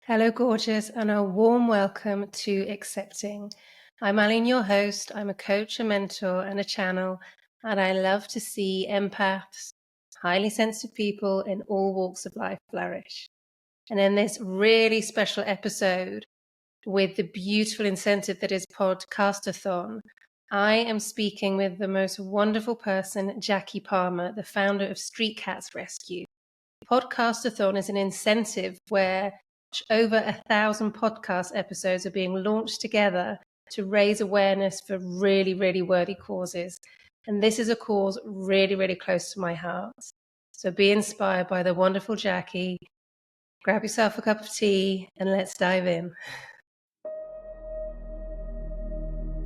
Hello, gorgeous, and a warm welcome to Accepting. I'm Aline, your host. I'm a coach, a mentor, and a channel, and I love to see empaths, highly sensitive people in all walks of life flourish. And in this really special episode, with the beautiful incentive that is Podcasthon, I am speaking with the most wonderful person, Jackie Palmer, the founder of Street Cats Rescue. Podcasthon is an incentive where over 1,000 podcast episodes are being launched together to raise awareness for really, really worthy causes. And this is a cause really, really close to my heart. So be inspired by the wonderful Jackie. Grab yourself a cup of tea and let's dive in.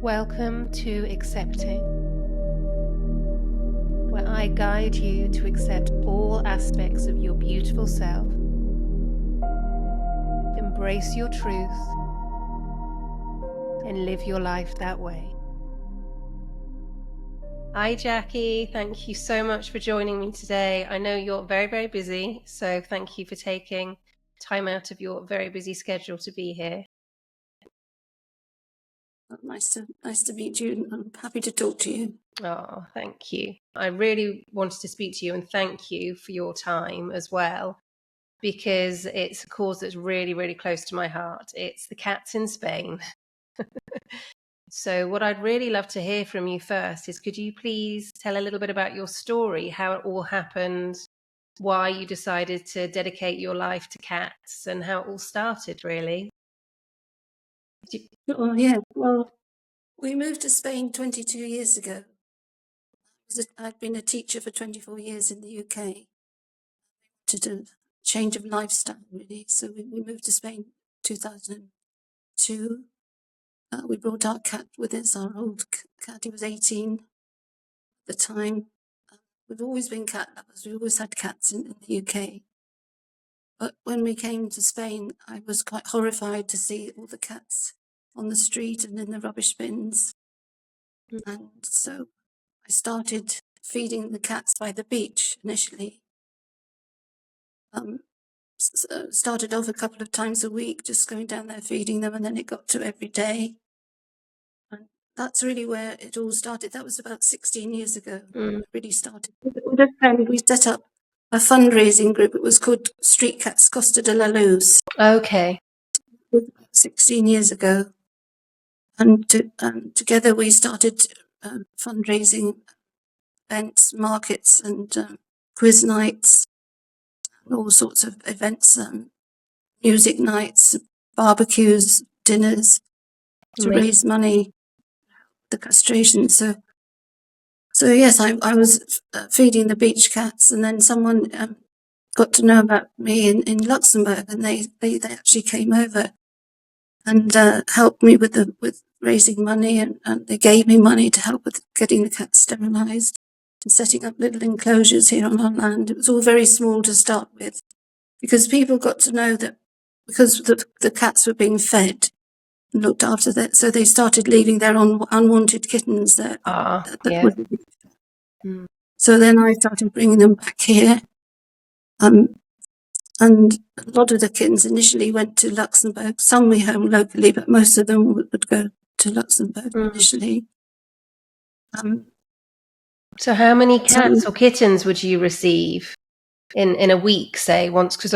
Welcome to Accepting, where I guide you to accept all aspects of your beautiful self. Embrace your truth and live your life that way. Hi, Jackie. Thank you so much for joining me today. I know you're very, very busy, so thank you for taking time out of your very busy schedule to be here. Nice to meet you. I'm happy to talk to you. Oh, thank you. I really wanted to speak to you and thank you for your time as well, because it's a cause that's really, really close to my heart. It's the cats in Spain. So what I'd really love to hear from you first is, could you please tell a little bit about your story, how it all happened, why you decided to dedicate your life to cats, and how it all started, really? Oh, yeah. Well, we moved to Spain 22 years ago. I'd been a teacher for 24 years in the UK. To do a change of lifestyle, really. So we moved to Spain 2002. We brought our cat with us, our old cat. He was 18 at the time. We've always been cat lovers. We always had cats in the UK. But when we came to Spain, I was quite horrified to see all the cats on the street and in the rubbish bins. And so I started feeding the cats by the beach initially. Started off a couple of times a week, just going down there feeding them, and then it got to every day. And that's really where it all started. That was about 16 years ago. It really started. With a friend, we set up a fundraising group. It was called Street Cats Costa de la Luz. Okay. 16 years ago. And together we started fundraising events, markets, and quiz nights, all sorts of events, music nights, barbecues, dinners, to raise money, the castration. So yes, I was feeding the beach cats, and then someone got to know about me in Luxembourg, and they actually came over and helped me with raising money, and they gave me money to help with getting the cats sterilised and setting up little enclosures here on our land. It was all very small to start with, because people got to know that because the cats were being fed and looked after, that, so they started leaving their unwanted kittens there. So then I started bringing them back here. And a lot of the kittens initially went to Luxembourg. Some we home locally, but most of them would go to Luxembourg initially. So how many cats or kittens would you receive in a week, say, once? Because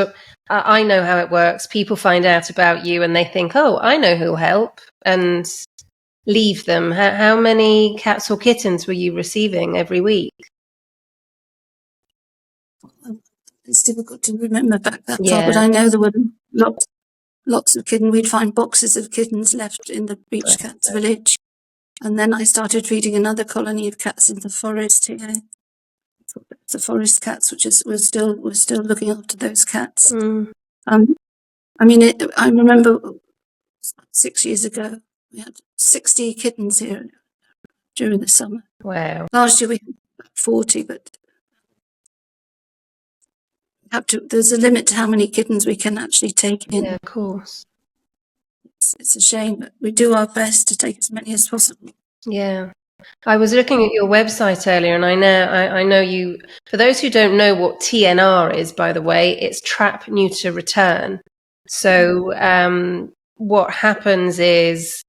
I know how it works. People find out about you and they think, oh, I know who'll help, and leave them. How many cats or kittens were you receiving every week? It's difficult to remember back that far, but I know there were lots of kittens. We'd find boxes of kittens left in the beach cats village. And then I started feeding another colony of cats in the forest here. The forest cats, we're still looking after those cats. I remember 6 years ago, we had 60 kittens here during the summer. Wow. Last year we had 40, but there's a limit to how many kittens we can actually take in. Yeah, of course. It's a shame, but we do our best to take as many as possible. Yeah. I was looking at your website earlier, and I know you, for those who don't know what T.N.R is, by the way, it's trap, neuter, return. So what happens is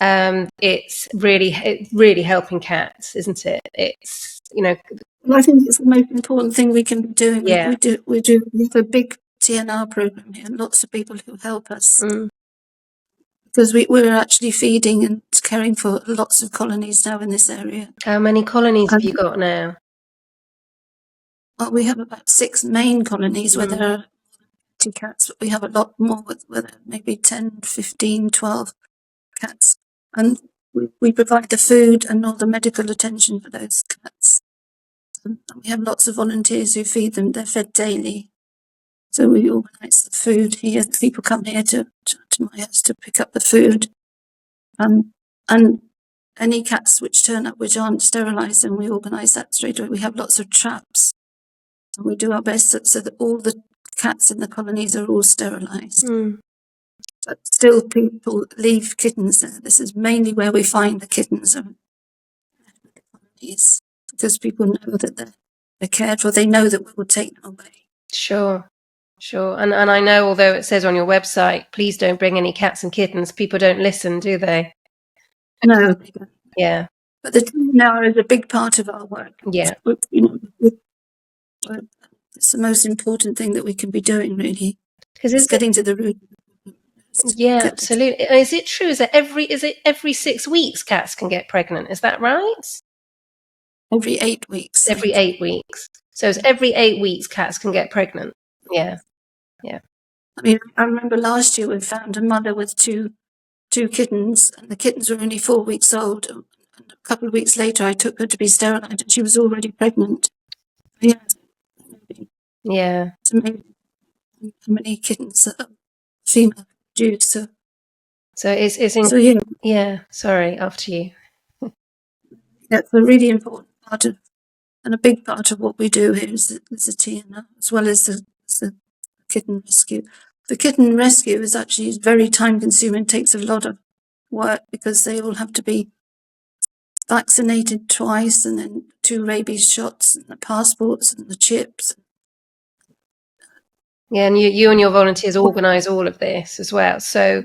it's really helping cats, isn't it? It's, you know. Well, I think it's the most important thing we can be doing. Yeah. We have a big T.N.R program here, and lots of people who help us. Because we're actually feeding and caring for lots of colonies now in this area. How many colonies have you got now? Well, we have about 6 main colonies where there are 20 cats, but we have a lot more with maybe 10, 15, 12 cats. And we provide the food and all the medical attention for those cats. And we have lots of volunteers who feed them. They're fed daily. So we organise the food here. People come here to my house to pick up the food. And any cats which turn up which aren't sterilised, and we organise that straight away. We have lots of traps. And we do our best so that all the cats in the colonies are all sterilised. But still people leave kittens there. This is mainly where we find the kittens of the colonies, because people know that they're cared for. They know that we will take them away. Sure. And I know, although it says on your website, please don't bring any cats and kittens, people don't listen, do they? No, they don't. Yeah. But the T.N.R is a big part of our work. Yeah. It's the most important thing that we can be doing, really. Because it's getting to the root. Yeah, absolutely. Is it true? Is it every 6 weeks cats can get pregnant? Is that right? Every 8 weeks. Every 8 weeks. So it's every 8 weeks cats can get pregnant. Yeah. I mean, I remember last year we found a mother with two kittens, and the kittens were only 4 weeks old. And a couple of weeks later, I took her to be sterilised, and she was already pregnant. Yeah. It's amazing how many kittens that female produce. So sorry, after you. That's a really important part of, and a big part of what we do here is the T.N.R, as well as the kitten rescue. The kitten rescue is actually very time consuming, takes a lot of work, because they all have to be vaccinated twice, and then 2 rabies shots, and the passports and the chips. Yeah, and you and your volunteers organise all of this as well. So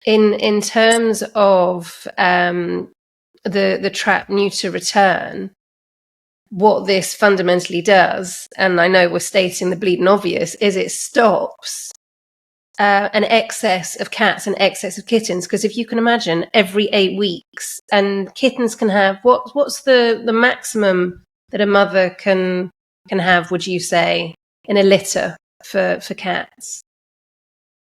in terms of the trap neuter return, what this fundamentally does, and I know we're stating the bleeding obvious, is it stops an excess of cats and excess of kittens. Because if you can imagine, every 8 weeks, and kittens can have what's the maximum that a mother can have, would you say, in a litter for cats?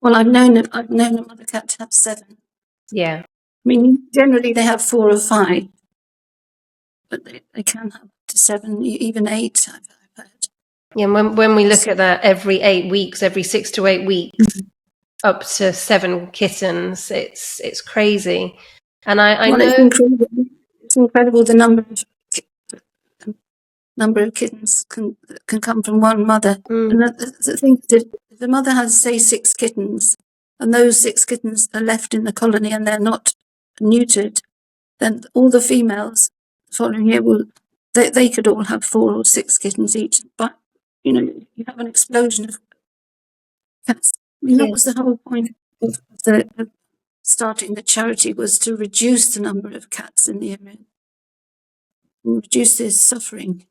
Well, I've known a mother cat to have 7. Yeah. I mean, generally they have 4 or 5, but they can have up to 7, even 8, I've heard. Yeah, when we look at that, every 8 weeks, every 6 to 8 weeks, up to 7 kittens, it's crazy. And I know it's incredible the number of kittens can come from one mother. And the thing is, if the mother has, say, 6 kittens, and those 6 kittens are left in the colony and they're not neutered, then all the females following year they could all have 4 or 6 kittens each. But you have an explosion of cats. I mean, that was the whole point of starting the charity, was to reduce the number of cats in the area and reduce their suffering.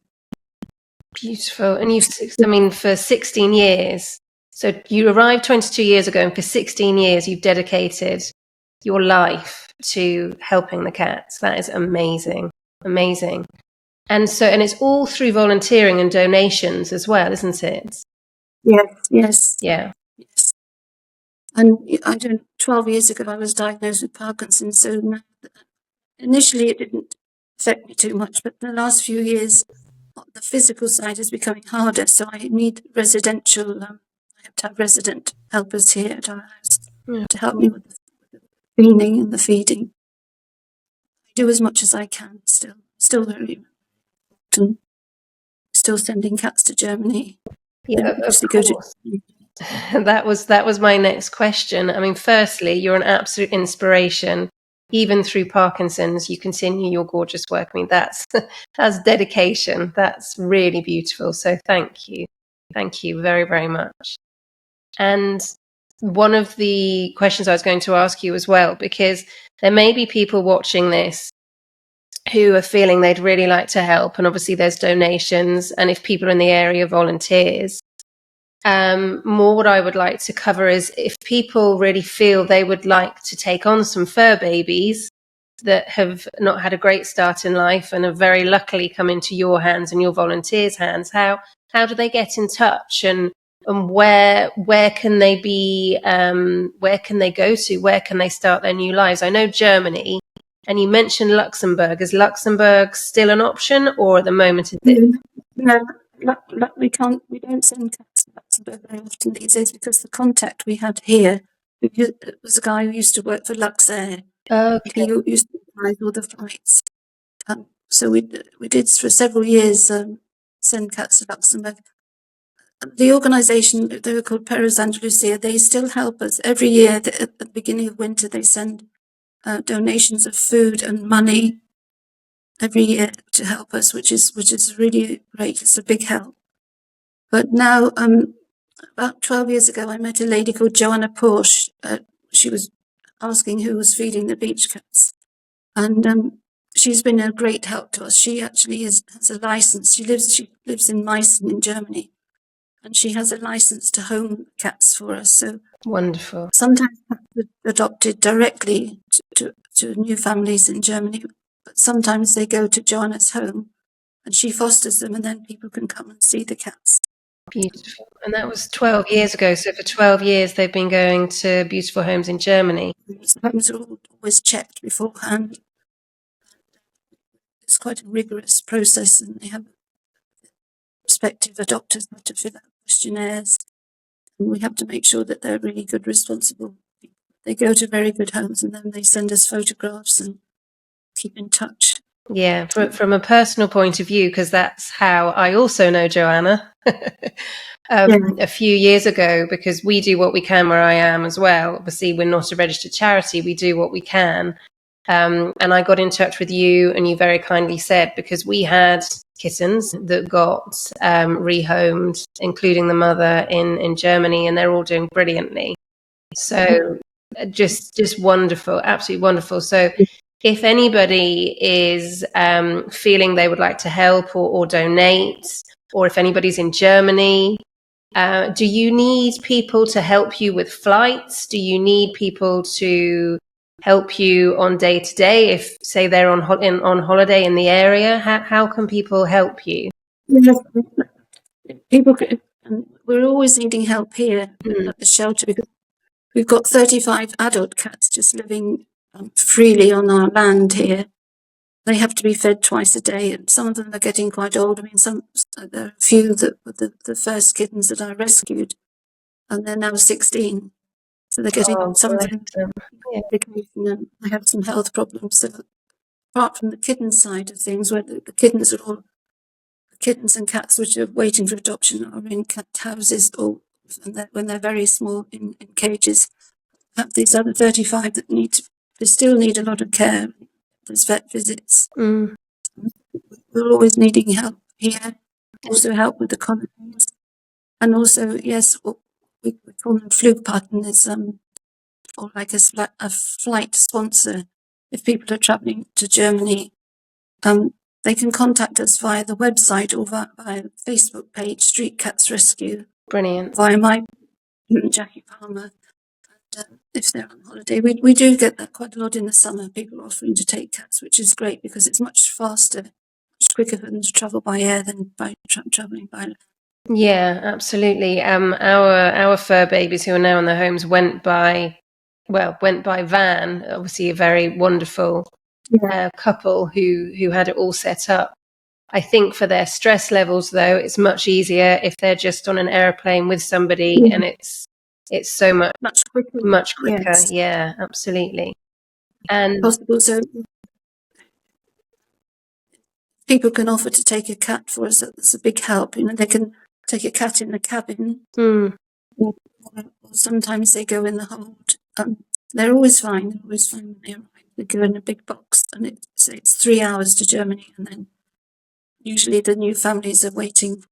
Beautiful. And for 16 years, so you arrived 22 years ago, and for 16 years you've dedicated your life to helping the cats. That is amazing. And it's all through volunteering and donations as well, isn't it? Yes. Yeah. Yes. And 12 years ago I was diagnosed with Parkinson's, so initially it didn't affect me too much, but the last few years the physical side is becoming harder, so I need residential, I have to have resident helpers here at our house to help me with the cleaning and the feeding. I do as much as I can still very important. Still sending cats to Germany. Yeah, of course. That was my next question. I mean, firstly, you're an absolute inspiration. Even through Parkinson's, you continue your gorgeous work. I mean, that's dedication. That's really beautiful. So thank you very, very much. And one of the questions I was going to ask you as well, because there may be people watching this who are feeling they'd really like to help. And obviously there's donations. And if people in the area volunteers, more what I would like to cover is if people really feel they would like to take on some fur babies that have not had a great start in life and have very luckily come into your hands and your volunteers' hands, how do they get in touch, and where can they be, where can they go to, where can they start their new lives? I know Germany, and you mentioned Luxembourg. Is Luxembourg still an option, or at the moment is it? No, we can't. We don't send cats to Luxembourg very often these days because the contact we had here was a guy who used to work for Luxair. Okay. He used to organise all the flights. So we did for several years send cats to Luxembourg. The organisation, they were called Perros Andalusia, they still help us. Every year at the beginning of winter, they send donations of food and money every year to help us, which is really great. It's a big help. But now, about 12 years ago, I met a lady called Joanna Porsche. She was asking who was feeding the beach cats. And she's been a great help to us. She actually has a license. She lives in Meissen in Germany. And she has a license to home cats for us. So Wonderful. sometimes cats are adopted directly to new families in Germany, but sometimes they go to Joanna's home and she fosters them, and then people can come and see the cats. Beautiful. And that was 12 years ago. So for 12 years, they've been going to beautiful homes in Germany. The homes are always checked beforehand. It's quite a rigorous process, and they have respective adopters have to fill out questionnaires. And we have to make sure that they're really good, responsible people. They go to very good homes, and then they send us photographs and keep in touch. Yeah, from a personal point of view, because that's how I also know Joanna a few years ago, because we do what we can where I am as well. Obviously, we're not a registered charity. We do what we can. And I got in touch with you, and you very kindly said, because we had kittens that got rehomed, including the mother in Germany, and they're all doing brilliantly. So just wonderful, absolutely wonderful. So if anybody is feeling they would like to help or donate, or if anybody's in Germany, do you need people to help you with flights? Do you need people to help you on day to day? If, say, they're on holiday in the area, how can people help you? Yes, we're always needing help here at the shelter because we've got 35 adult cats just living freely on our land here. They have to be fed twice a day, and some of them are getting quite old. I mean, there are a few that were the first kittens that I rescued, and they're now 16. So they're getting some of them medication, and they have some health problems. So apart from the kitten side of things, where the kittens are all kittens and cats which are waiting for adoption are in cat houses, or when they're very small in cages, have these other 35 that they still need a lot of care. There's vet visits. We're always needing help here. Also help with the colonies. And also, yes, we call them Flugpartners, or like a flight sponsor. If people are traveling to Germany, they can contact us via the website or via Facebook page, Street Cats Rescue. Brilliant. Via my Jackie Palmer. And, if they're on holiday, we do get that quite a lot in the summer. People offering to take cats, which is great because it's much faster, much quicker for them to travel by air than by traveling by land. Yeah, absolutely. Our fur babies who are now in their homes went by van. Obviously, a very wonderful couple who had it all set up. I think for their stress levels, though, it's much easier if they're just on an airplane with somebody, and it's so much quicker. Yes. Yeah, absolutely. And possible. So people can offer to take a cat for us. That's a big help. They can take a cat in the cabin, or sometimes they go in the hold. They're always fine. They're always fine when they arrive. They go in a big box, and it's 3 hours to Germany, and then usually the new families are waiting.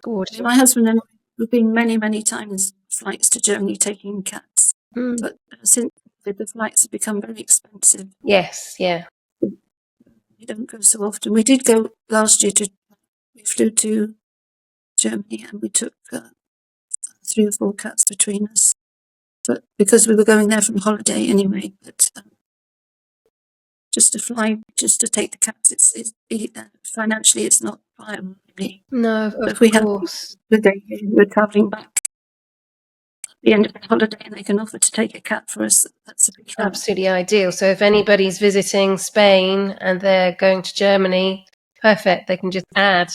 Gorgeous. My husband and I have been many, many times flights to Germany taking cats. But since the flights have become very expensive. Yes, yeah. We don't go so often. We did go last year we flew to Germany and we took 3 or 4 cats between us. But because we were going there from holiday anyway, but just to fly, just to take the cats, financially it's not viable really. No, of But if we course. we're travelling back at the end of the holiday and they can offer to take a cat for us, that's a big help. Absolutely ideal. So if anybody's visiting Spain and they're going to Germany, perfect. They can just add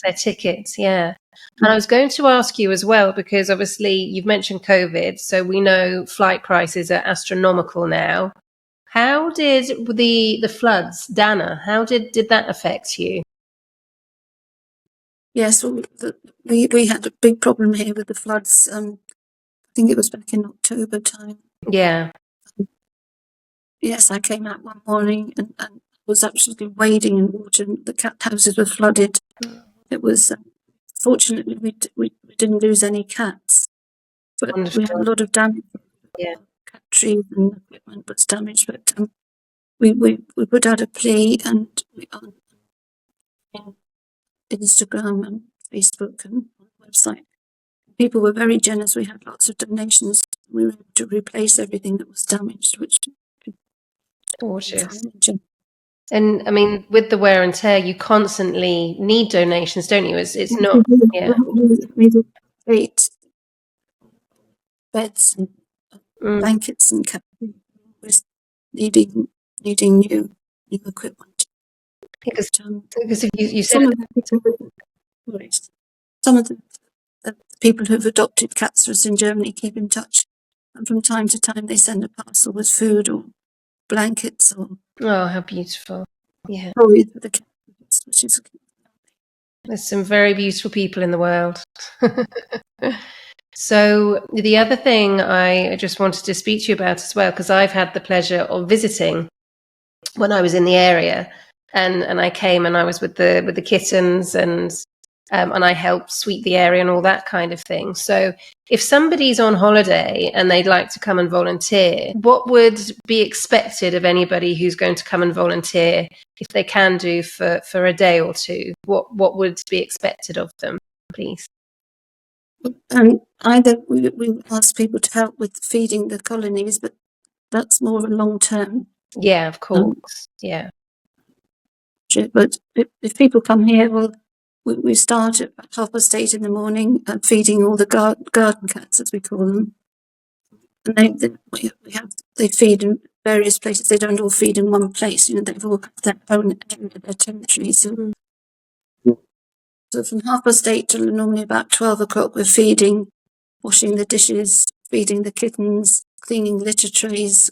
their tickets. Yeah. And I was going to ask you as well, because obviously you've mentioned COVID, so we know flight prices are astronomical now. How did the floods, Dana, how did that affect you? Yes, well, we had a big problem here with the floods. I think it was back in October time. Yeah. Yes, I came out one morning and was absolutely wading in water and the cat houses were flooded. It was, fortunately we didn't lose any cats, but Wonderful. we had a lot of damage. Yeah. Cat trees and equipment was damaged, but we put out a plea and on Instagram and Facebook and website. People were very generous. We had lots of donations. We were able to replace everything that was damaged, which Gorgeous. And I mean, with the wear and tear, you constantly need donations, don't you? It's not. Yeah. We did 8 beds and blankets and was needing new equipment. Because if you said some of the people who've adopted cats for us in Germany keep in touch, and from time to time they send a parcel with food or blankets or how beautiful. Yeah. toys for the cats, which is. There's some very beautiful people in the world. So the other thing I just wanted to speak to you about as well, because I've had the pleasure of visiting when I was in the area, and I came and I was with the kittens and I helped sweep the area and all that kind of thing. So if somebody's on holiday and they'd like to come and volunteer, what would be expected of anybody who's going to come and volunteer, if they can do for a day or two? What would be expected of them, please? Either we ask people to help with feeding the colonies, but that's more of a long term. Yeah, of course. Yeah. But if people come here, well, we start at 8:30 in the morning, feeding all the garden cats, as we call them. And they feed in various places. They don't all feed in one place. They've all got their own area, their territory. So from 8:30 till normally about 12 o'clock, we're feeding, washing the dishes, feeding the kittens, cleaning litter trays,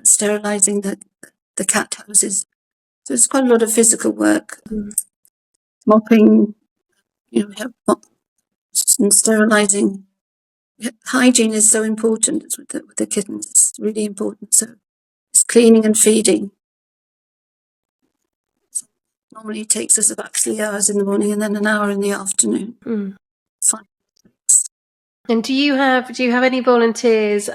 sterilising the cat houses. So it's quite a lot of physical work. Mopping, and sterilising. Hygiene is so important. It's with the kittens. It's really important. So it's cleaning and feeding. So normally it takes us about 3 hours in the morning and then an hour in the afternoon. Fine. And do you have any volunteers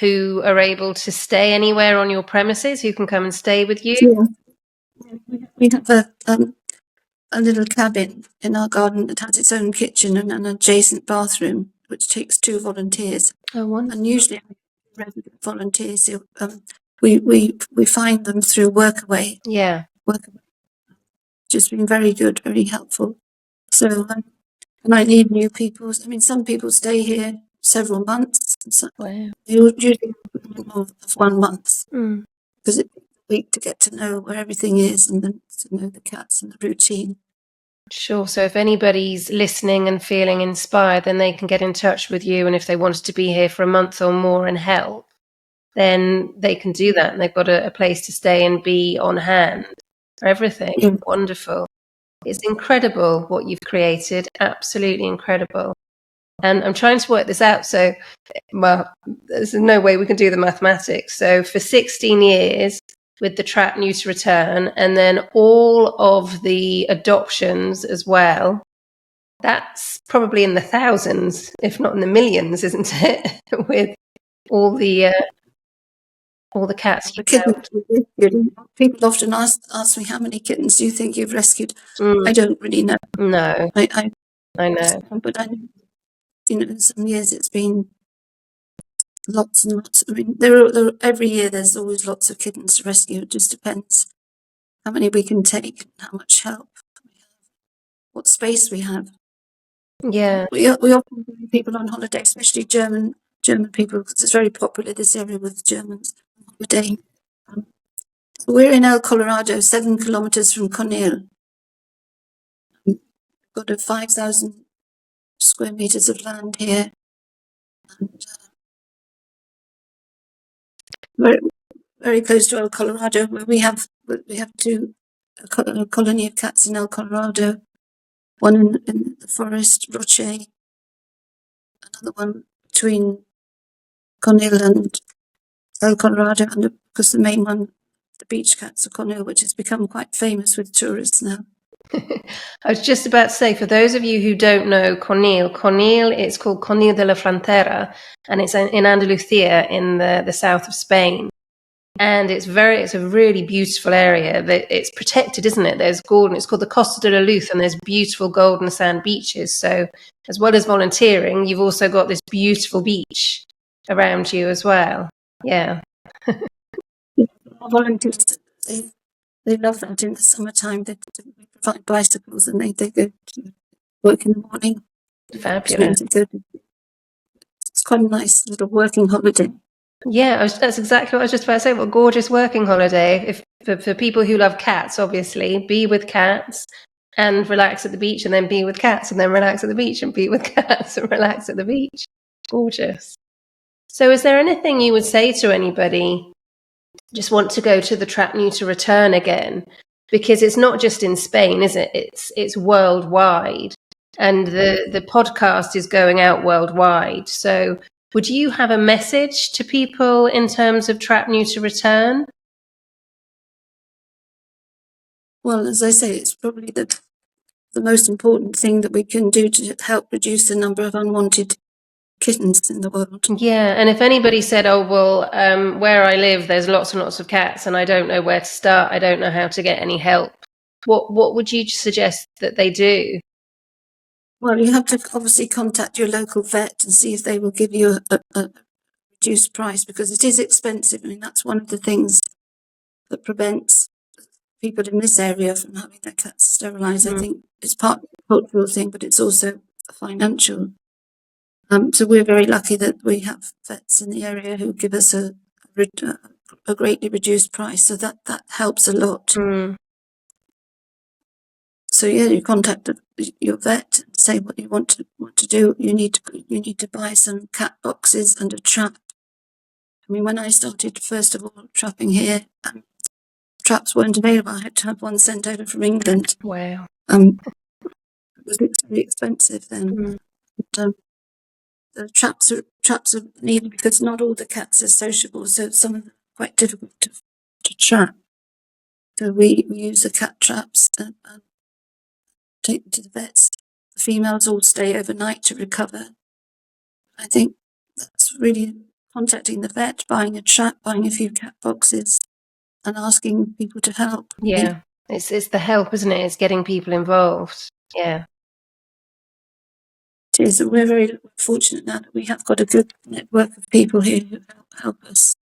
who are able to stay anywhere on your premises, who can come and stay with you? Yeah. We have a little cabin in our garden that has its own kitchen and an adjacent bathroom, which takes 2 volunteers. Oh, wonderful. And usually resident volunteers, we find them through Workaway. Yeah. Workaway, which has been very good, very helpful. So, and I need new people. I mean, some people stay here several months. Wow. Usually of 1 month, because it takes a week to get to know where everything is and then to know the cats and the routine. Sure. So if anybody's listening and feeling inspired, then they can get in touch with you. And if they wanted to be here for a month or more and help, then they can do that. And they've got a place to stay and be on hand for everything. Yeah. Wonderful. It's incredible what you've created. Absolutely incredible. And I'm trying to work this out. So, well, there's no way we can do the mathematics. So for 16 years, with the trap new to return, and then all of the adoptions as well, That's probably in the thousands, if not in the millions, isn't it? With all the cats The you've kittens helped. we rescued. People often ask me, how many kittens do you think you've rescued? Mm, I don't really know. no, I know. but I know, in some years it's been lots and lots. I mean, every year there's always lots of kittens to rescue. It just depends how many we can take, how much help, what space we have. Yeah. We often bring people on holiday, especially German people, because it's very popular, this area with Germans on holiday. We're in El Colorado, 7 kilometers from Conil. We've got a 5,000 square meters of land here. And very, very close to El Colorado, where we have a colony of cats in El Colorado, one in the forest, Roche, another one between Conil and El Colorado, and of course the main one, the beach cats of Conil, which has become quite famous with tourists now. I was just about to say, for those of you who don't know Conil, it's called Conil de la Frontera, and it's in Andalusia in the south of Spain. And it's a really beautiful area. It's protected, isn't it? There's golden, it's called the Costa de la Luz, and there's beautiful golden sand beaches. So as well as volunteering, you've also got this beautiful beach around you as well. Yeah. Our volunteers, they love that in the summertime. They provide bicycles and they go to work in the morning. Fabulous. It's quite a nice little working holiday. Yeah, that's exactly what I was just about to say. What a gorgeous working holiday. If for people who love cats, obviously, be with cats and relax at the beach, and then be with cats and then relax at the beach and be with cats and relax at the beach. Gorgeous. So is there anything you would say to anybody just want to go to the Trap Neuter Return again? Because it's not just in Spain, is it? It's worldwide. And the podcast is going out worldwide. So would you have a message to people in terms of Trap Neuter Return? Well, as I say, it's probably the most important thing that we can do to help reduce the number of unwanted kittens in the world. Yeah, and if anybody said, oh, well, where I live, there's lots and lots of cats and I don't know where to start, I don't know how to get any help, what would you suggest that they do? Well, you have to obviously contact your local vet and see if they will give you a reduced price, because it is expensive. I mean, that's one of the things that prevents people in this area from having their cats sterilised. I think it's partly a cultural thing, but it's also a financial. So we're very lucky that we have vets in the area who give us a greatly reduced price. So that helps a lot. So yeah, you contact your vet and say what you want to do. You need to buy some cat boxes and a trap. I mean, when I started, first of all, trapping here, traps weren't available. I had to have one sent over from England. Wow. It was very expensive then. But, the traps are needed because not all the cats are sociable, so some of them are quite difficult to trap. So we use the cat traps and take them to the vets. The females all stay overnight to recover. I think that's really contacting the vet, buying a trap, buying a few cat boxes, and asking people to help. Yeah, it's the help, isn't it? It's getting people involved. Yeah. It is. We're very fortunate now that we have got a good network of people here who help us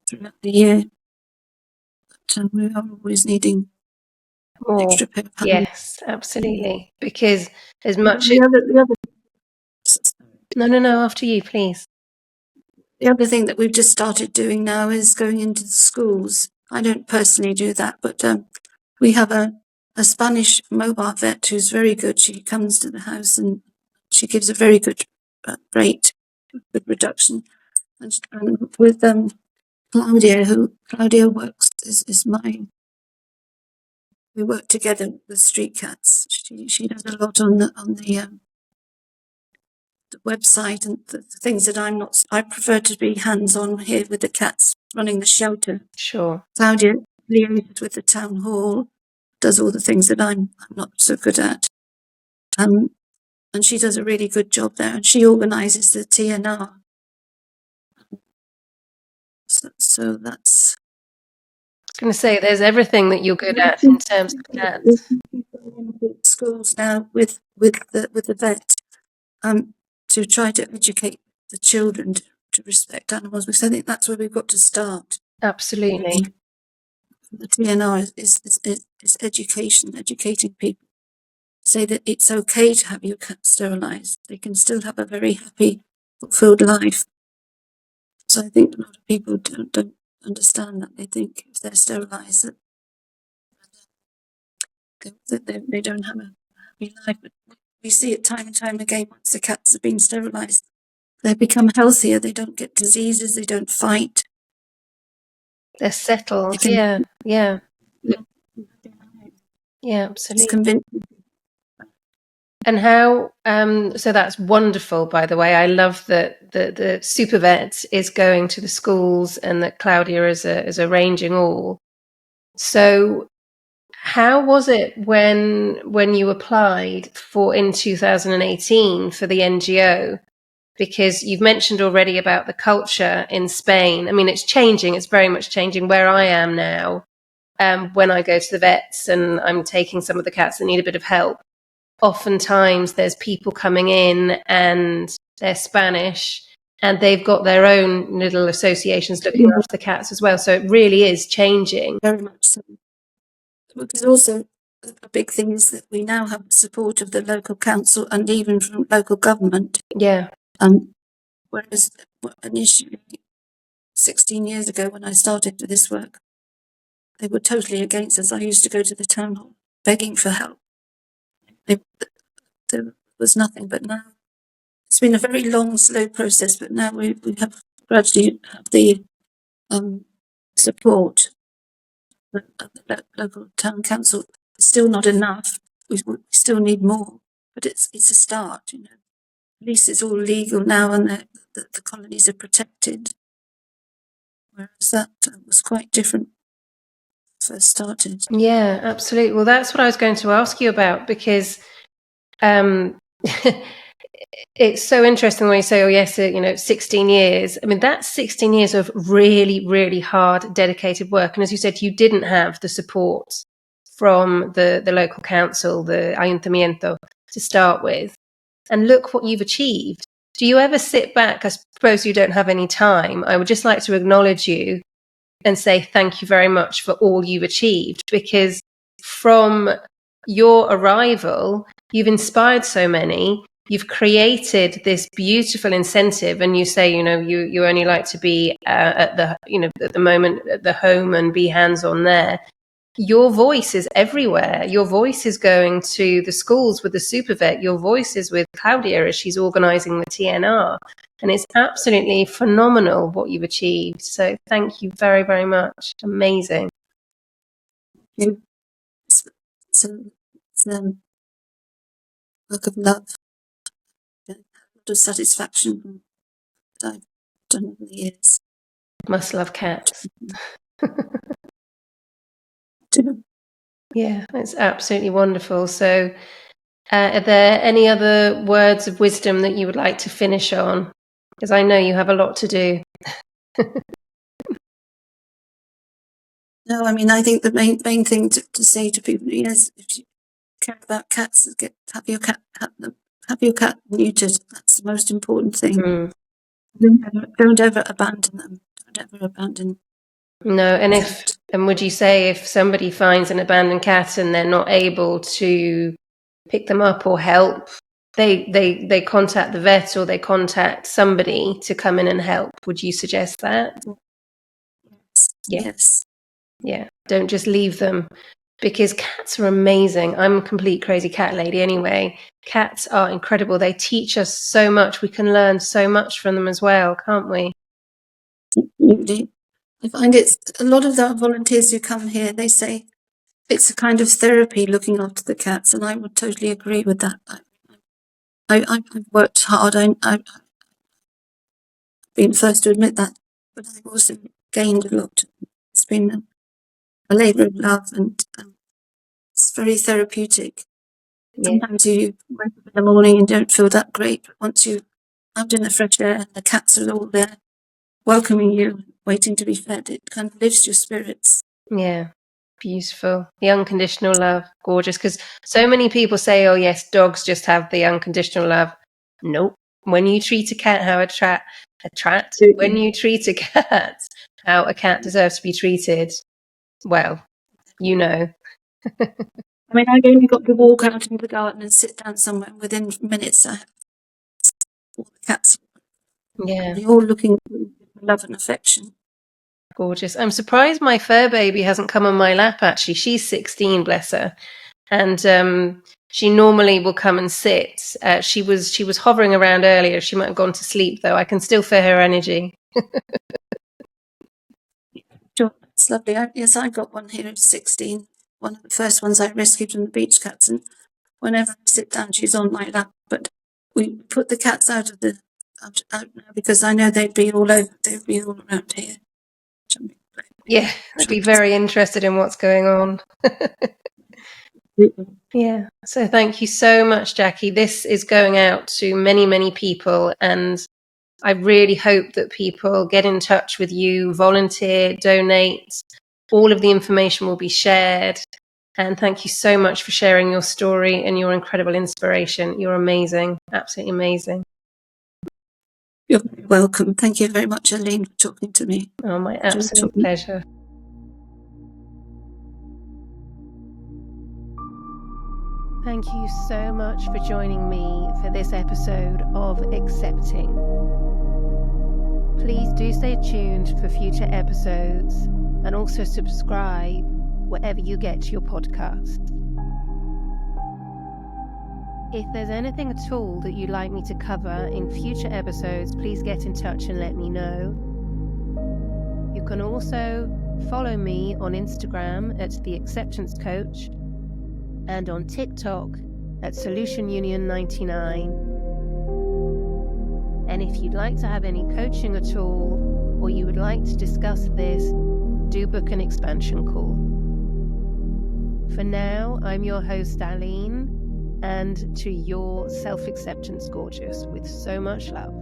throughout the year. But we are always needing More. extra pair of hands. Yes, absolutely. Because as much No, after you, please. The other thing that we've just started doing now is going into the schools. I don't personally do that, but we have a Spanish mobile vet who's very good. She comes to the house and she gives a very good rate, good reduction. And with Claudia works is my. We work together with street cats. She does a lot on the website and the things that I'm not. I prefer to be hands-on here with the cats running the shelter. Sure. Claudia liaises with the town hall, does all the things that I'm not so good at. And she does a really good job there, and she organises the T.N.R. So that's. I was going to say, there's everything that you're good at in terms of cats. Schools now with the vet, to try to educate the children to respect animals, because I think that's where we've got to start. Absolutely. The T.N.R. is education, educating people. Say that it's okay to have your cat sterilised. They can still have a very happy, fulfilled life. So I think a lot of people don't understand that. They think if they're sterilised that they don't have a happy life. But we see it time and time again. Once the cats have been sterilised, they become healthier. They don't get diseases. They don't fight. They're settled. They can, Yeah, it's absolutely. convincing. And how, so that's wonderful, by the way. I love that the super vet is going to the schools and that Claudia is arranging all. So how was it when you applied in 2018 for the NGO? Because you've mentioned already about the culture in Spain. I mean, it's changing. It's very much changing where I am now. When I go to the vets and I'm taking some of the cats that need a bit of help, oftentimes there's people coming in and they're Spanish and they've got their own little associations looking after the cats as well. So it really is changing. Very much so. Because also a big thing is that we now have the support of the local council and even from local government. Yeah. Whereas initially, 16 years ago when I started this work, they were totally against us. I used to go to the town hall begging for help. There was nothing, but now it's been a very long, slow process, but now we have gradually have the support of the local town council. It's still not enough. We still need more, but it's a start, you know. At least it's all legal now and the colonies are protected. Whereas that was quite different when I first started. Yeah, absolutely. Well, that's what I was going to ask you about, because it's so interesting when you say, oh, yes, 16 years. I mean, that's 16 years of really, really hard, dedicated work. And as you said, you didn't have the support from the local council, the ayuntamiento, to start with. And look what you've achieved. Do you ever sit back? I suppose you don't have any time. I would just like to acknowledge you and say thank you very much for all you've achieved, because from your arrival, you've inspired so many. You've created this beautiful incentive, and you say, you only like to be at the moment at the home and be hands-on there. Your voice is everywhere. Your voice is going to the schools with the super vet. Your voice is with Claudia as she's organising the T.N.R. And it's absolutely phenomenal what you've achieved. So thank you very, very much. Amazing. It's work of love, a lot of satisfaction that I've done over the years. Must love cats. too. Yeah, it's absolutely wonderful. So are there any other words of wisdom that you would like to finish on? Because I know you have a lot to do. No, I mean, I think the main thing to say to people is, if you care about cats, have your cat neutered. That's the most important thing. Don't ever abandon them. Don't ever abandon. No, and would you say if somebody finds an abandoned cat and they're not able to pick them up or help, they contact the vet or they contact somebody to come in and help? Would you suggest that? Yes. Yeah. Don't just leave them, because cats are amazing. I'm a complete crazy cat lady anyway. Cats are incredible. They teach us so much. We can learn so much from them as well, can't we? Absolutely. I find it's a lot of the volunteers who come here, they say it's a kind of therapy looking after the cats, and I would totally agree with that. I've worked hard. I've been first to admit that, but I've also gained a lot. It's been a labour of love, and it's very therapeutic. Sometimes you wake up in the morning and don't feel that great, but once you're out in the fresh air and the cats are all there welcoming you, waiting to be fed, it kind of lifts your spirits. Yeah. Beautiful. The unconditional love. Gorgeous. Because so many people say, oh, yes, dogs just have the unconditional love. Nope. When you treat a cat how when you treat a cat how a cat deserves to be treated, well, you know. I mean, I've only got to walk out into the garden and sit down somewhere, and within minutes I have all the cats. Yeah. They're all looking for love and affection. Gorgeous. I'm surprised my fur baby hasn't come on my lap, actually. She's 16, bless her. And she normally will come and sit. She was hovering around earlier. She might have gone to sleep, though. I can still feel her energy. Sure, it's lovely. Yes, I got one here who's 16. One of the first ones I rescued from the beach cats, and whenever I sit down, she's on my lap. But we put the cats out now because I know they'd be all around here. Yeah, I'd be very interested in what's going on. Yeah. So thank you so much, Jackie. This is going out to many, many people, and I really hope that people get in touch with you, volunteer, donate. All of the information will be shared. And thank you so much for sharing your story and your incredible inspiration. You're amazing. Absolutely amazing. You're very welcome. Thank you very much, Aline, for talking to me. Oh, my absolute pleasure. Thank you so much for joining me for this episode of Accepting. Please do stay tuned for future episodes and also subscribe wherever you get your podcasts. If there's anything at all that you'd like me to cover in future episodes, please get in touch and let me know. You can also follow me on Instagram at The Acceptance Coach and on TikTok at Solution Union 99. And if you'd like to have any coaching at all, or you would like to discuss this, do book an expansion call. For now, I'm your host, Aline, and to your self-acceptance, gorgeous, with so much love.